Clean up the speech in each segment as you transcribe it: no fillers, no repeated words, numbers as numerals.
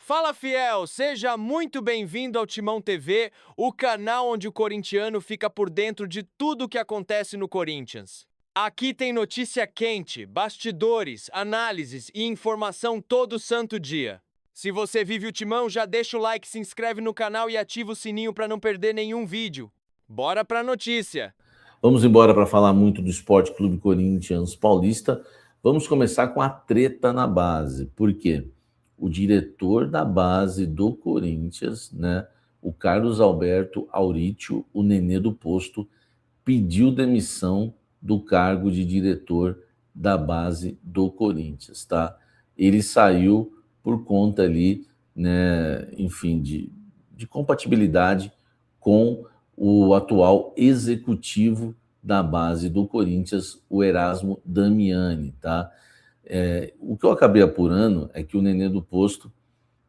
Fala, fiel! Seja muito bem-vindo ao Timão TV, o canal onde o corintiano fica por dentro de tudo o que acontece no Corinthians. Aqui tem notícia quente, bastidores, análises e informação todo santo dia. Se você vive o Timão, já deixa o like, se inscreve no canal e ativa o sininho para não perder nenhum vídeo. Bora pra notícia! Vamos embora para falar muito do Esporte Clube Corinthians Paulista. Vamos começar com a treta na base. Por quê? O diretor da base do Corinthians, né, o Carlos Alberto Aurítio, o Nenê do Posto, pediu demissão do cargo de diretor da base do Corinthians, tá? Ele saiu por conta ali, né, enfim, de compatibilidade com o atual executivo da base do Corinthians, o Erasmo Damiani, tá? O que eu acabei apurando é que o Nenê do Posto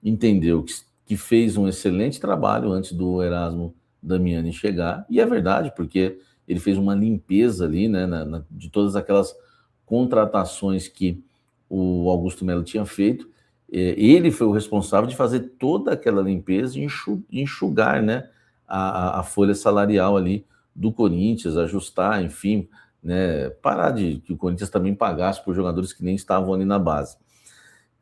entendeu que fez um excelente trabalho antes do Erasmo Damiani chegar, e é verdade, porque ele fez uma limpeza ali, né, de todas aquelas contratações que o Augusto Melo tinha feito. Ele foi o responsável de fazer toda aquela limpeza e enxugar, né, a folha salarial ali do Corinthians, ajustar, enfim, né, parar de que o Corinthians também pagasse por jogadores que nem estavam ali na base.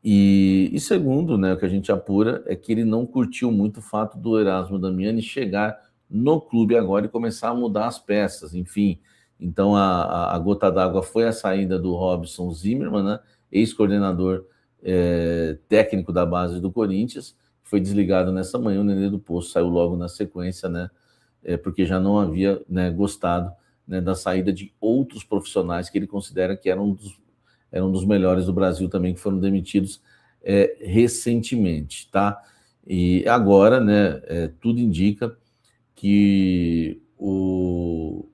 E segundo, né, o que a gente apura é que ele não curtiu muito o fato do Erasmo Damiani chegar no clube agora e começar a mudar as peças, enfim. Então a gota d'água foi a saída do Robson Zimmermann, né, ex-coordenador técnico da base do Corinthians, foi desligado nessa manhã. O Nenê do Poço saiu logo na sequência, né, porque já não havia, né, gostado, né, da saída de outros profissionais que ele considera que eram dos melhores do Brasil também, que foram demitidos recentemente, tá? E agora, né, tudo indica que o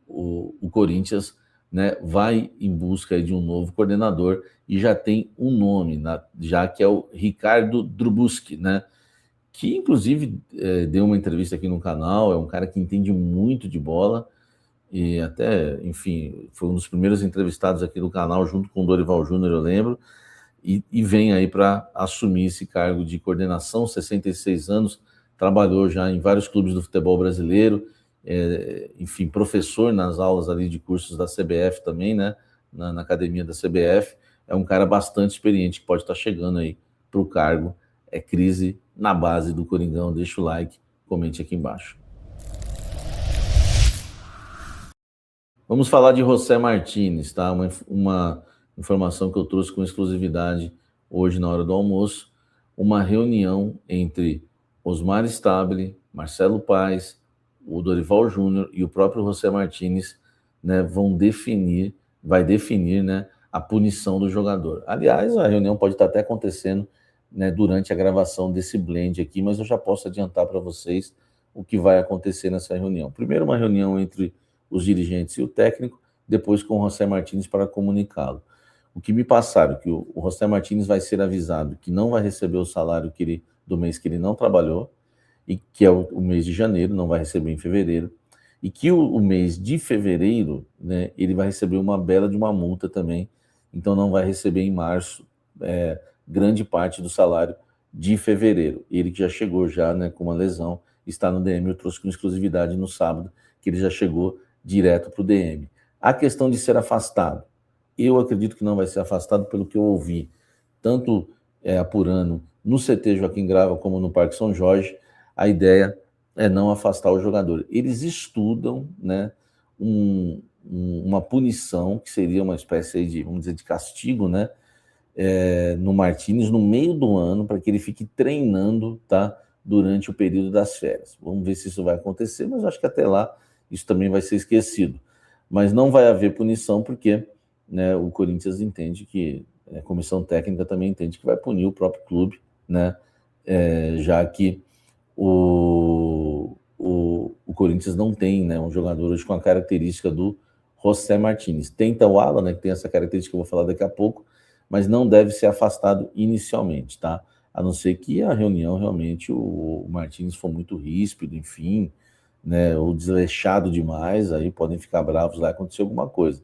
Corinthians, né, vai em busca de um novo coordenador e já tem um nome, já que é o Ricardo Drubuschi, né, que inclusive deu uma entrevista aqui no canal, é um cara que entende muito de bola, e até, enfim, foi um dos primeiros entrevistados aqui do canal, junto com o Dorival Júnior, eu lembro, e vem aí para assumir esse cargo de coordenação, 66 anos, trabalhou já em vários clubes do futebol brasileiro, enfim, professor nas aulas ali de cursos da CBF também, né, na academia da CBF, é um cara bastante experiente que pode estar chegando aí para o cargo. É crise na base do Coringão. Deixa o like, comente aqui embaixo. Vamos falar de José Martínez, tá? Uma informação que eu trouxe com exclusividade hoje na hora do almoço. Uma reunião entre Osmar Stabile, Marcelo Paes, o Dorival Júnior e o próprio José Martínez, né, vai definir, né, a punição do jogador. Aliás, a reunião pode estar até acontecendo, né, durante a gravação desse blend aqui, mas eu já posso adiantar para vocês o que vai acontecer nessa reunião. Primeiro, uma reunião entre os dirigentes e o técnico, depois com o José Martínez para comunicá-lo. O que me passaram, que o José Martínez vai ser avisado que não vai receber o salário do mês que ele não trabalhou, e que é o mês de janeiro, não vai receber em fevereiro, e que o mês de fevereiro, né, ele vai receber uma bela de uma multa também, então não vai receber em março grande parte do salário de fevereiro. Ele que já chegou já, né, com uma lesão, está no DM, eu trouxe com exclusividade no sábado, que ele já chegou direto para o DM. A questão de ser afastado, eu acredito que não vai ser afastado pelo que eu ouvi, tanto apurando no CT Joaquim Grava como no Parque São Jorge, a ideia é não afastar o jogador. Eles estudam, né, uma punição, que seria uma espécie de, vamos dizer, de castigo, né, no Martínez no meio do ano, para que ele fique treinando, tá, durante o período das férias. Vamos ver se isso vai acontecer, mas acho que até lá isso também vai ser esquecido. Mas não vai haver punição porque, né, o Corinthians entende que, a comissão técnica também entende que vai punir o próprio clube, né, já que o Corinthians não tem, né, um jogador hoje com a característica do José Martínez. Tenta o Alan, né, que tem essa característica que eu vou falar daqui a pouco, mas não deve ser afastado inicialmente, tá? A não ser que a reunião realmente o Martínez for muito ríspido, enfim, né, ou desleixado demais, aí podem ficar bravos lá, acontecer alguma coisa.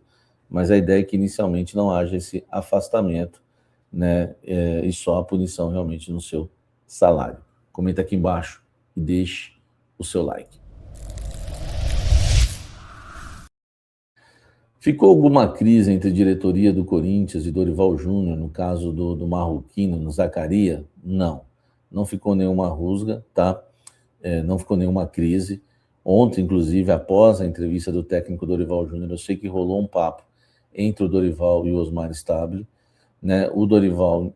Mas a ideia é que inicialmente não haja esse afastamento, né, e só a punição realmente no seu salário. Comenta aqui embaixo e deixe o seu like. Ficou alguma crise entre a diretoria do Corinthians e Dorival Júnior, no caso do Marroquino, no Zaccaria? Não. Não ficou nenhuma rusga, tá? Não ficou nenhuma crise. Ontem, inclusive, após a entrevista do técnico Dorival Júnior, eu sei que rolou um papo entre o Dorival e o Osmar Stabile, né? O Dorival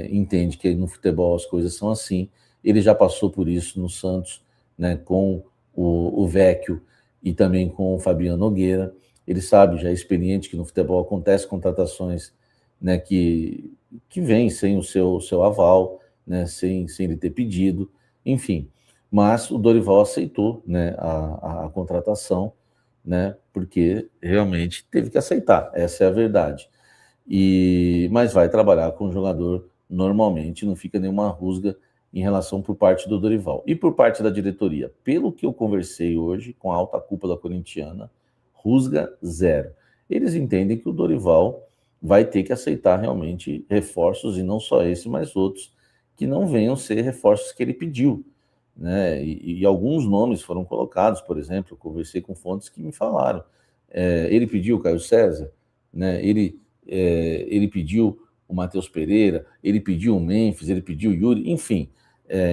entende que no futebol as coisas são assim. Ele já passou por isso no Santos, né? Com o Vecchio e também com o Fabiano Nogueira. Ele sabe, já é experiente, que no futebol acontece contratações, né, que vêm sem o seu aval, né, sem ele ter pedido, enfim. Mas o Dorival aceitou, né, a contratação, né, porque realmente teve que aceitar, essa é a verdade. Mas vai trabalhar com o jogador normalmente, não fica nenhuma rusga em relação por parte do Dorival. E por parte da diretoria, pelo que eu conversei hoje com a alta cúpula corintiana, rusga zero. Eles entendem que o Dorival vai ter que aceitar realmente reforços, e não só esse, mas outros, que não venham ser reforços que ele pediu, né? E alguns nomes foram colocados, por exemplo, eu conversei com fontes que me falaram. Ele pediu o Caio César, né? Ele pediu o Matheus Pereira, ele pediu o Memphis, ele pediu o Yuri, enfim.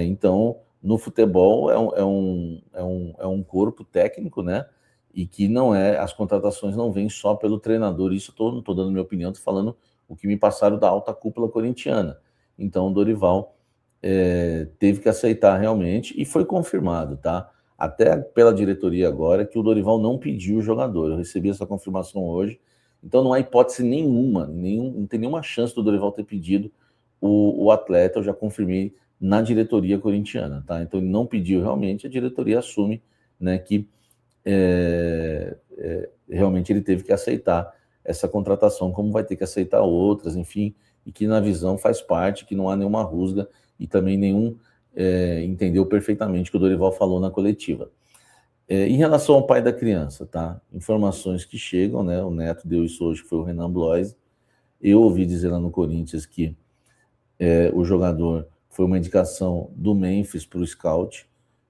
Então, no futebol é um corpo técnico, né? E que não as contratações não vêm só pelo treinador. Isso não estou dando minha opinião, estou falando o que me passaram da alta cúpula corintiana. Então, o Dorival teve que aceitar realmente e foi confirmado, tá? Até pela diretoria agora, que o Dorival não pediu o jogador. Eu recebi essa confirmação hoje. Então não há hipótese nenhuma, não tem nenhuma chance do Dorival ter pedido o atleta. Eu já confirmei na diretoria corintiana, tá? Então ele não pediu realmente, a diretoria assume, né, que realmente ele teve que aceitar essa contratação, como vai ter que aceitar outras, enfim, e que na visão faz parte, que não há nenhuma rusga e também entendeu perfeitamente o que o Dorival falou na coletiva. Em relação ao pai da criança, tá? Informações que chegam, né? O Neto deu isso hoje, que foi o Renan Blois. Eu ouvi dizer lá no Corinthians que o jogador foi uma indicação do Memphis para o scout,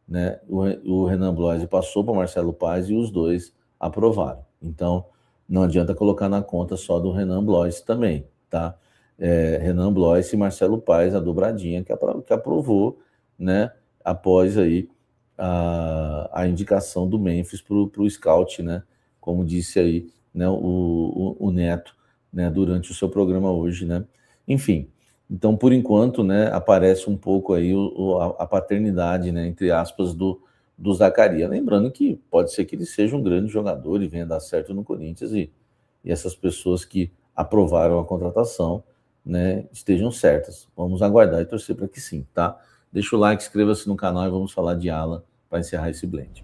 né? O Renan Blois passou para o Marcelo Paes e os dois aprovaram. Então, não adianta colocar na conta só do Renan Blois também, tá? Renan Blois e Marcelo Paes, a dobradinha que aprovou, né? Após aí a indicação do Memphis para o scout, né? Como disse aí, né, o Neto, né, durante o seu programa hoje, né? Enfim, então, por enquanto, né, aparece um pouco aí a paternidade, né, entre aspas, do Zaccaria. Lembrando que pode ser que ele seja um grande jogador e venha dar certo no Corinthians e essas pessoas que aprovaram a contratação, né, estejam certas. Vamos aguardar e torcer para que sim, tá? Deixa o like, inscreva-se no canal e vamos falar de Alan para encerrar esse blend.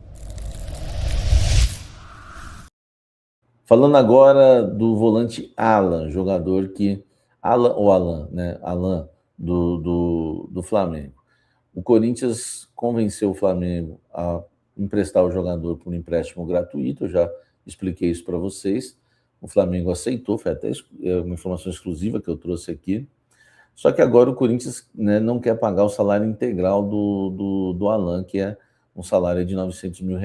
Falando agora do volante Alan, jogador que... Alan, né? Alan do Flamengo. O Corinthians convenceu o Flamengo a emprestar o jogador por um empréstimo gratuito, eu já expliquei isso para vocês. O Flamengo aceitou, foi até uma informação exclusiva que eu trouxe aqui. Só que agora o Corinthians, né, não quer pagar o salário integral do Alan, que é um salário de R$900 mil.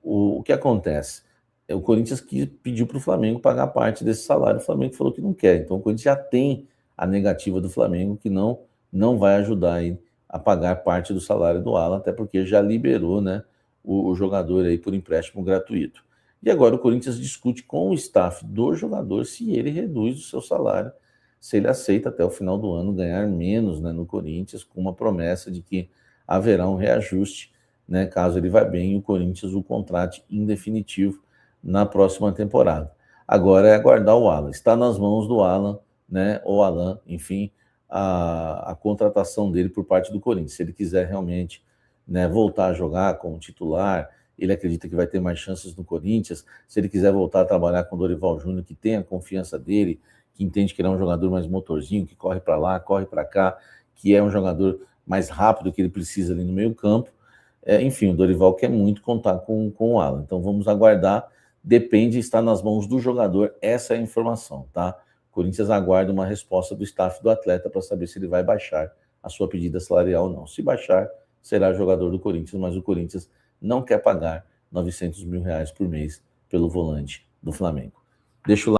O que acontece? O Corinthians pediu para o Flamengo pagar parte desse salário, o Flamengo falou que não quer. Então o Corinthians já tem a negativa do Flamengo, que não vai ajudar aí a pagar parte do salário do Alan, até porque já liberou, né, o jogador aí por empréstimo gratuito. E agora o Corinthians discute com o staff do jogador se ele reduz o seu salário, se ele aceita até o final do ano ganhar menos, né, no Corinthians, com uma promessa de que haverá um reajuste, né, caso ele vá bem e o Corinthians o contrate em definitivo na próxima temporada. Agora é aguardar o Alan. Está nas mãos do Alan, né, ou Alan, enfim, a contratação dele por parte do Corinthians. Se ele quiser realmente, né, voltar a jogar como titular, ele acredita que vai ter mais chances no Corinthians. Se ele quiser voltar a trabalhar com o Dorival Júnior, que tem a confiança dele, que entende que ele é um jogador mais motorzinho, que corre para lá, corre para cá, que é um jogador mais rápido que ele precisa ali no meio campo. Enfim, o Dorival quer muito contar com o Alan. Então vamos aguardar. Depende, está nas mãos do jogador, essa é a informação, tá? O Corinthians aguarda uma resposta do staff do atleta para saber se ele vai baixar a sua pedida salarial ou não. Se baixar, será jogador do Corinthians, mas o Corinthians não quer pagar R$ 900 mil por mês pelo volante do Flamengo. Deixa o like.